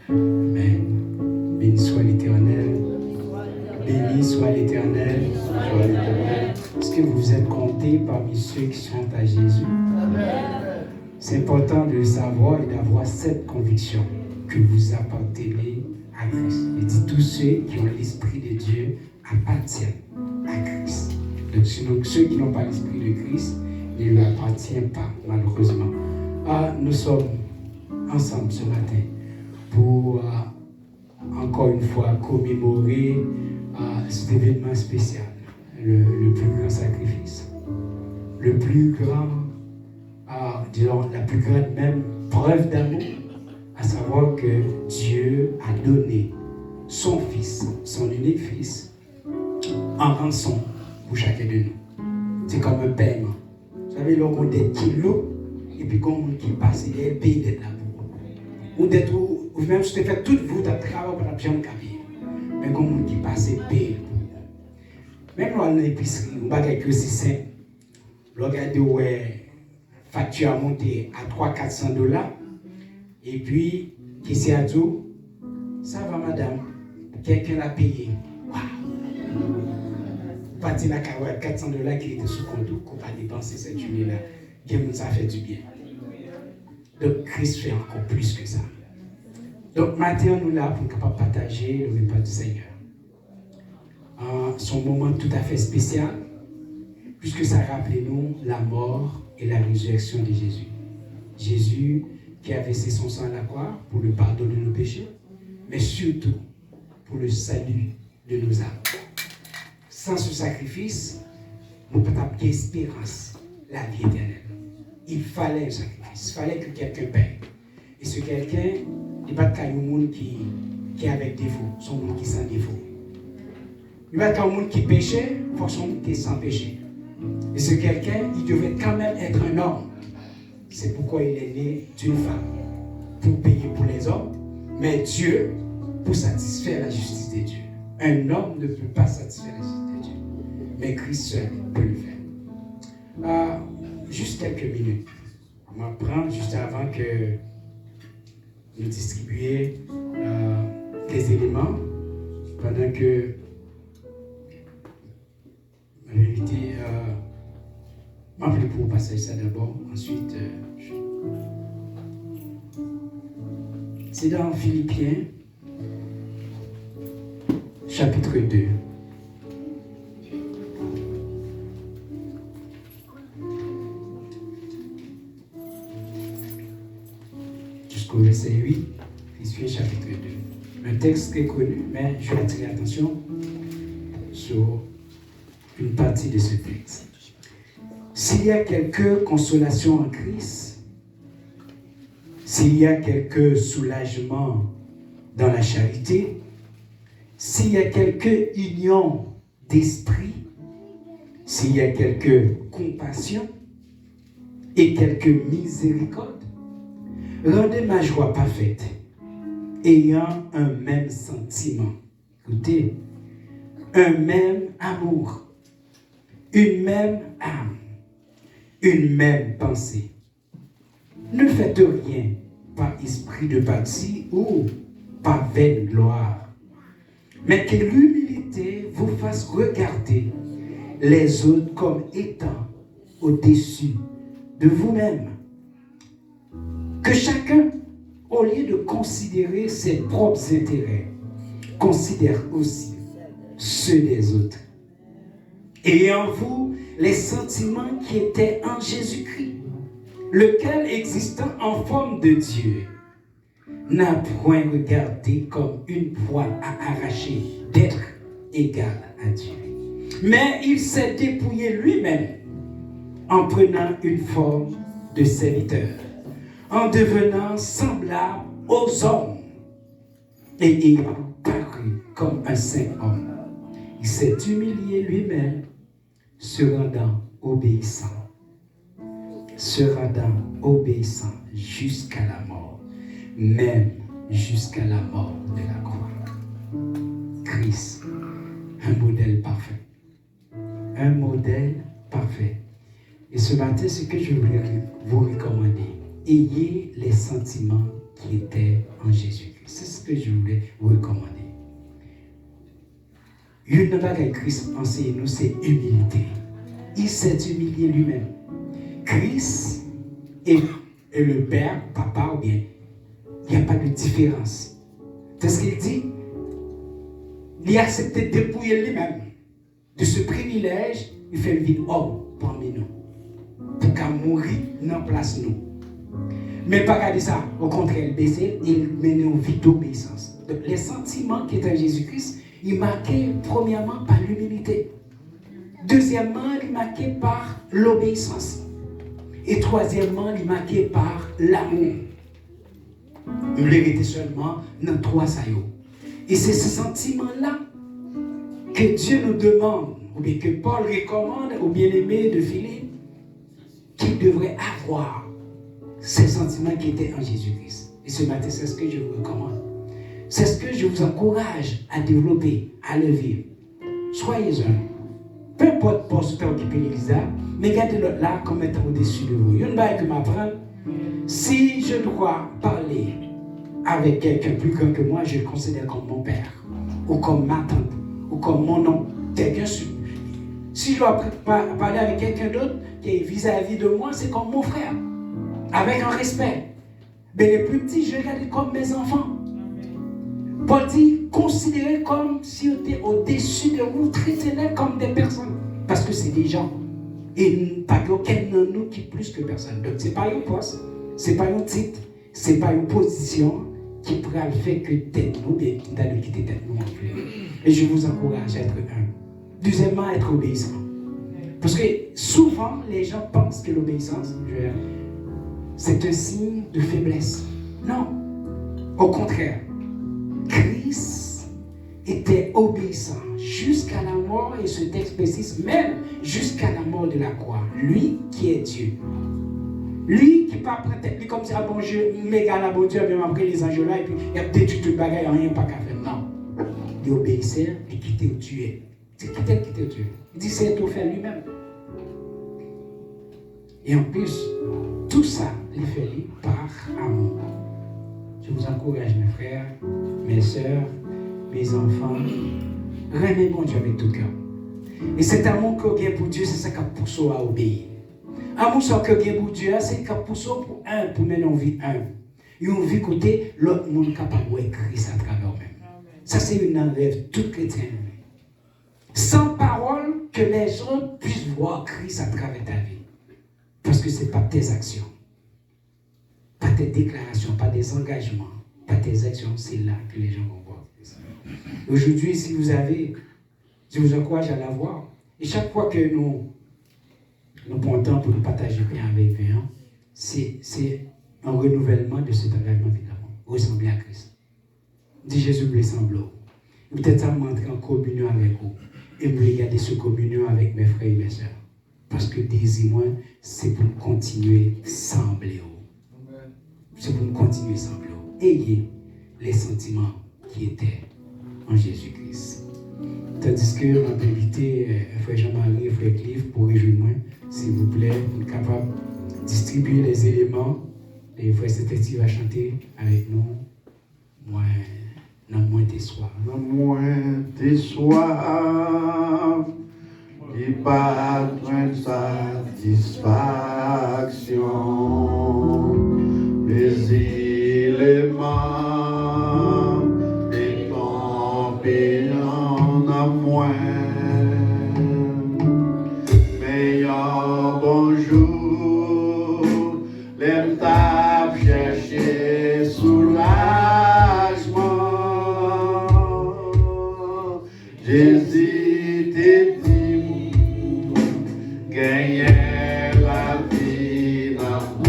Amen. Béni soit l'Éternel. Béni soit l'Éternel. Est-ce que vous êtes comptés parmi ceux qui sont à Jésus? Amen. C'est important de le savoir et d'avoir cette conviction que vous appartenez à Christ. Il dit tous ceux qui ont l'Esprit de Dieu appartiennent à Christ. Donc sinon, ceux qui n'ont pas l'Esprit de Christ ne lui appartiennent pas, malheureusement. Nous sommes ensemble ce matin pour encore une fois commémorer cet événement spécial, le plus grand sacrifice, le plus grand, disons, la plus grande même preuve d'amour, à savoir que Dieu a donné son Fils, son unique Fils, en rançon pour chacun de nous. C'est comme un paiement. Vous savez, là, on a des kilos, et puis quand on qui passe, il y a un pays d'être là pour vous. Ou d'être, ou même si tu fais tout, vous, tu as travaillé pour la bien cabine. Mais quand on qui passe, il paye pour vous. Même dans l'épicerie, on va quelque chose si simple. Regardez où facture a monté à $300-400. Et puis, qui s'est à dit, ça va madame, quelqu'un l'a payé. Waouh! Parti la carotte, $400 qui était sous compte, qu'on va dépenser cette journée-là. Ça fait du bien. Donc, Christ fait encore plus que ça. Donc, maintenant, nous là pour capable partager le repas du Seigneur. Son moment tout à fait spécial, puisque ça rappelle nous la mort et la résurrection de Jésus. Jésus qui a versé son sang à la croix pour le pardon de nos péchés, mais surtout pour le salut de nos âmes. Sans ce sacrifice, nous ne pouvons pas avoir espérance, la vie éternelle. Il fallait un sacrifice, il fallait que quelqu'un paye. Et ce quelqu'un, il n'est pas de monde qui est avec défaut, son monde qui est sans défaut. Il n'est pas de monde qui péchait, il faut son monde qui est sans péché. Et ce quelqu'un, il devait quand même être un homme. C'est pourquoi il est né d'une femme, pour payer pour les hommes, mais Dieu, pour satisfaire la justice de Dieu. Un homme ne peut pas satisfaire la justice de Dieu, mais Christ seul peut le faire. Juste quelques minutes. On va prendre juste avant que nous distribuions des éléments, pendant que la vérité, m'appeler pour passer ça d'abord, ensuite c'est dans Philippiens chapitre 2. Jusqu'au verset 8, Philippiens chapitre 2. Un texte très connu, mais je vais attirer l'attention sur une partie de ce texte. S'il y a quelque consolation en Christ, s'il y a quelque soulagement dans la charité, s'il y a quelque union d'esprit, s'il y a quelque compassion et quelque miséricorde, rendez ma joie parfaite, ayant un même sentiment. Écoutez, un même amour, une même âme, une même pensée. Ne faites rien par esprit de parti ou par vaine gloire, mais que l'humilité vous fasse regarder les autres comme étant au-dessus de vous-même. Que chacun, au lieu de considérer ses propres intérêts, considère aussi ceux des autres. Et en vous, les sentiments qui étaient en Jésus-Christ, lequel, existant en forme de Dieu, n'a point regardé comme une proie à arracher d'être égal à Dieu. Mais il s'est dépouillé lui-même en prenant une forme de serviteur, en devenant semblable aux hommes et ayant paru comme un saint homme. Il s'est humilié lui-même, se rendant obéissant jusqu'à la mort, même jusqu'à la mort de la croix. Christ, un modèle parfait. Un modèle parfait. Et ce matin, ce que je voulais vous recommander, ayez les sentiments qui étaient en Jésus-Christ. ce que je voulais vous recommander. Une chose que Christ enseigne nous, c'est humilité. Il s'est humilié lui-même. Christ et le Père, Papa ou bien, il n'y a pas de différence. C'est ce qu'il dit. Il a accepté de dépouiller lui-même de ce privilège, il fait vivre homme parmi nous. Pour qu'il mourir dans place nous. Mais pas qu'à dire ça, au contraire, il baissait, il menait une vie d'obéissance. Donc les sentiments qui étaient en Jésus-Christ, il marquait premièrement par l'humilité. Deuxièmement, il marquait par l'obéissance. Et troisièmement, il marquait par l'amour. Il l'était seulement dans trois saillots. Et c'est ce sentiment-là que Dieu nous demande, ou bien que Paul recommande aux bien-aimés de Philippe, qu'ils devraient avoir ces sentiments qui étaient en Jésus-Christ. Et ce matin, c'est ce que je vous recommande. C'est ce que je vous encourage à développer, à le vivre. Soyez-en. Peu importe pour ce temps qui peut l'église, mais gardez l'autre là comme étant au-dessus de vous. Il y a une bague que m'apprend. Si je dois parler avec quelqu'un plus grand que moi, je le considère comme mon père, ou comme ma tante, ou comme mon oncle. Quelqu'un. Si je dois parler avec quelqu'un d'autre qui est vis-à-vis de moi, c'est comme mon frère, avec un respect. Mais les plus petits, je les regarde comme mes enfants. Paul dit, considérez comme si vous étiez au-dessus de vous, traitez-les comme des personnes. Parce que c'est des gens. Et pas aucun de nous qui est plus que personne. Donc, ce n'est pas un poste, ce n'est pas un titre, ce n'est pas une position qui pourrait le faire que tête nous, et d'aller quitter tête nous en plus. Et je vous encourage à être humble. Deuxièmement, à être obéissant. Parce que souvent, les gens pensent que l'obéissance, c'est un signe de faiblesse. Non. Au contraire. Christ était obéissant jusqu'à la mort, et ce texte précise même jusqu'à la mort de la croix. Lui qui est Dieu. Lui qui pas prendre tête comme ça, bon Dieu, méga la bon Dieu, même après les anges là, et puis il a détruit tout le bagage, rien pas qu'à faire. Non. Il obéissait et quittait ou tuer. C'est quitter ou tuer. Il dit c'est tout fait lui-même. Et en plus, tout ça, il fait lui par amour. Je vous encourage, mes frères, mes sœurs, mes enfants, remerciez mon Dieu avec tout cœur. Et cet amour que vous avez pour Dieu, c'est ça qui pousse à obéir. L'amour que vous avez pour Dieu, c'est ce qui pousse pour mener une vie humble. Et une vie côté, l'autre monde capable de Christ à travers eux-mêmes. Ça, c'est une rêve toute chrétienne. Sans parole, que les autres puissent voir Christ à travers ta vie. Parce que ce n'est pas tes actions. Pas tes déclarations, pas des engagements, pas tes actions, c'est là que les gens vont voir. Aujourd'hui, si vous avez, je vous encourage à l'avoir. Et chaque fois que nous prenons le temps pour nous partager bien avec vous, c'est un renouvellement de cet engagement, évidemment. Ressembler à Christ. Dis Jésus, me ressemble. Peut-être ça m'entrer en communion avec vous. Et me regarder ce communion avec mes frères et mes sœurs. Parce que désir-moi, c'est pour continuer à sembler. C'est pour nous continuer ensemble. Ayez les sentiments qui étaient en Jésus-Christ. Tandis que je vais inviter frère Jean-Marie et frère Cliff pour rejoindre moi, s'il vous plaît, pour être capable de distribuer les éléments. Et frère Saint-Esti va chanter avec nous. Moi, non moins tes soirs. Non moins tes soirs. Et pas de satisfaction. Mais il est mort et ton payant à moins. Meilleur bonjour, l'aime t'a cherché soulagement. Jésus t'est dit, gagner la vie d'amour.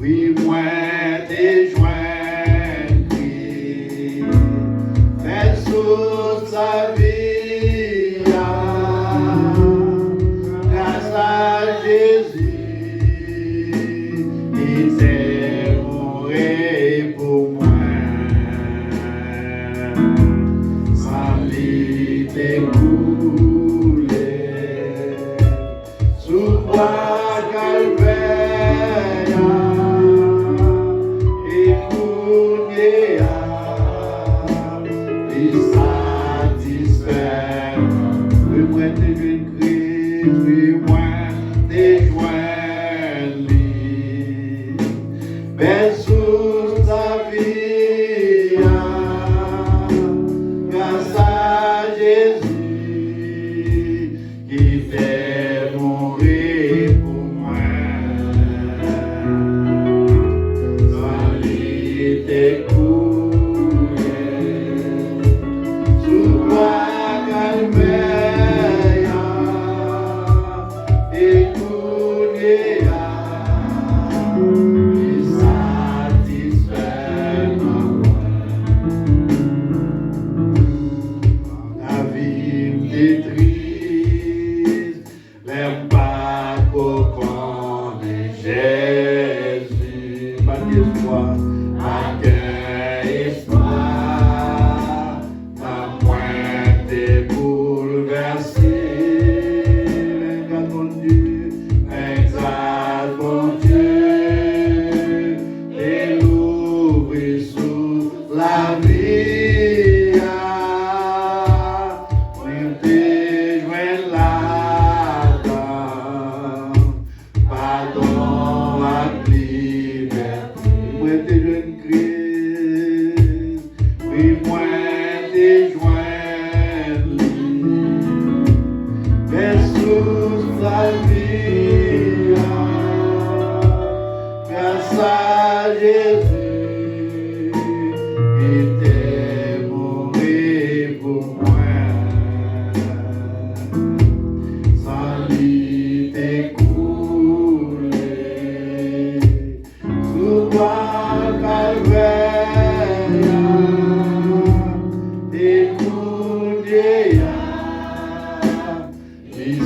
Oui, moi, des joints, oui, mais sous sa vie, grâce à Jésus, il s'est mouru pour moi, sans lui découler, sous bois calvaire. versus la vie, grâce à Jésus qui fait mourir pour moi. Sans lui t'écouter, sous toi calvaire, écouter, il satisfait ma voix. La vie m'est triste, l'aime pas qu'on connaît Jésus. Pas d'espoir, pas d'espoir, ma pointe est bouleversée. Regarde mon Dieu, exalte mon Dieu, et l'ouvre sous la vie. Oui, t'es joint là-dedans, pardon à liberté. Moi, t'es joint Christ, oui, moi, t'es joint lui. Versus la vie, grâce à Jésus, qui t'est mourir pour moi. Sans lui t'écouler, sous toi calvaire, écouter, il